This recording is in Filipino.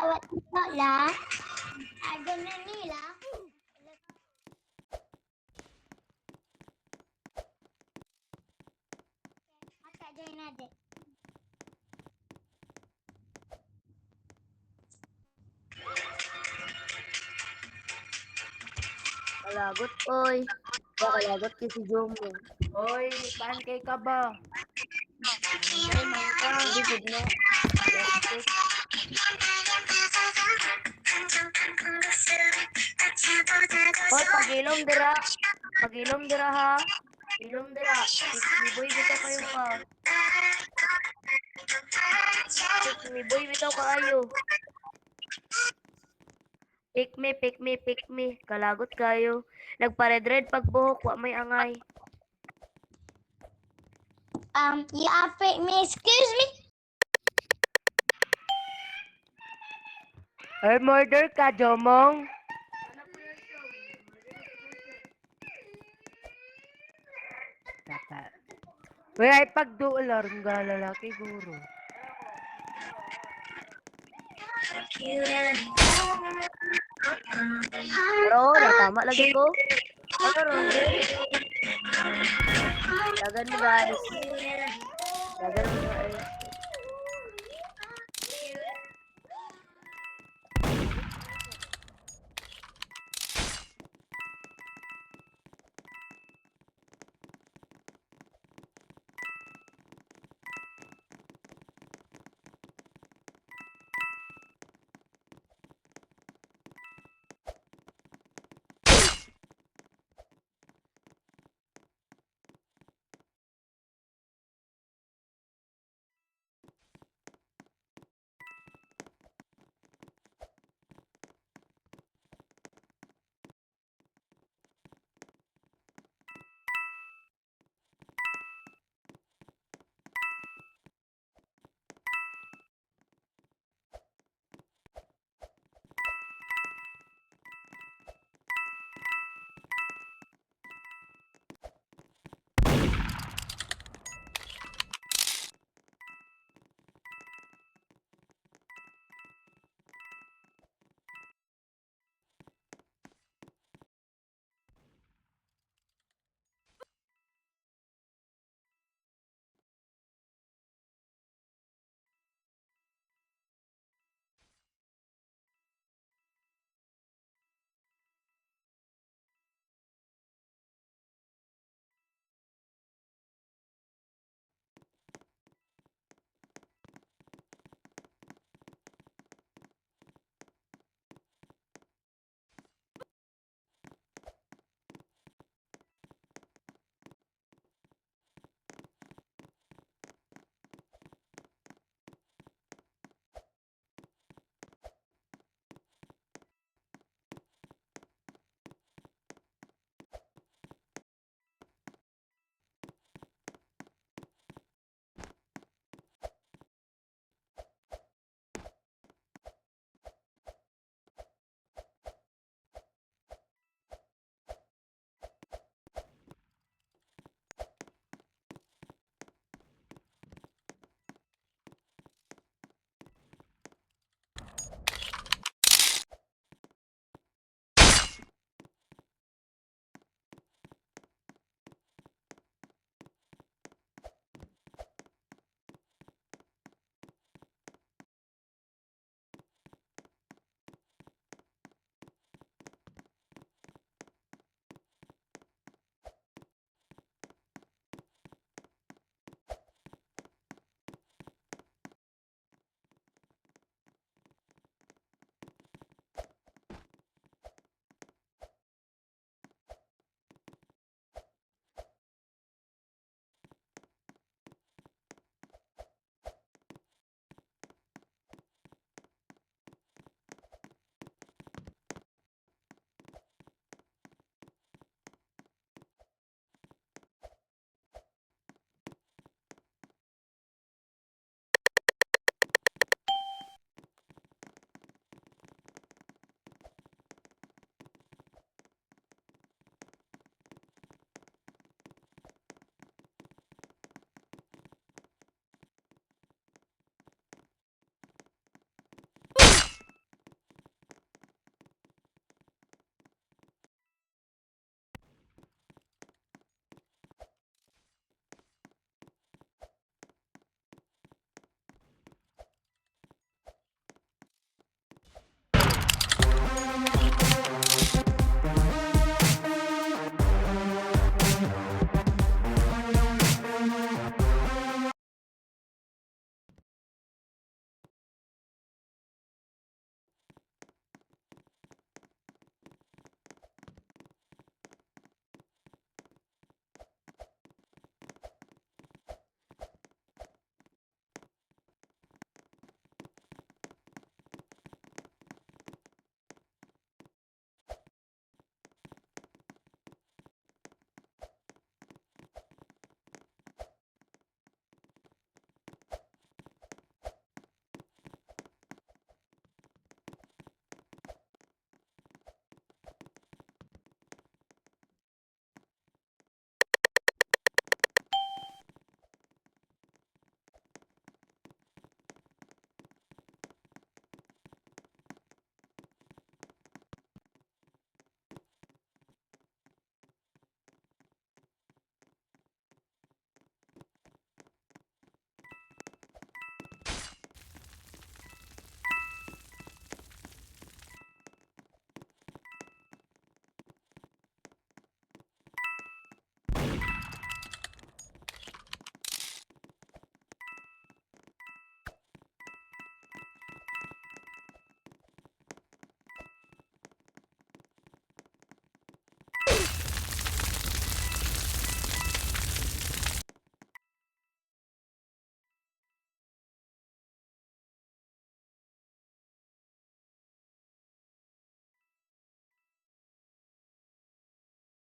Awat ito la. Ada na nila. Masa join na Kalagot, oy. Kalagot kay si Jomong. Oy, pancake ka ba? Ay, mangka. Hindi, good na. Hoy, pag-ilom dira. Pag-ilom dira ha. Ilom dira. Boy, bitaw kayo ka. Boy, bitaw kaayo. Pick me. Kalagot kayo. Nagpa-red pag buhok, wa may angay. You affect me. Excuse me. Ay, murder ka, Jomong. Uy, ay pagduular nga lalaki, guro. Pero, natama lagi ko. Ano, Dagan mo, guys. Dagan mo, guys.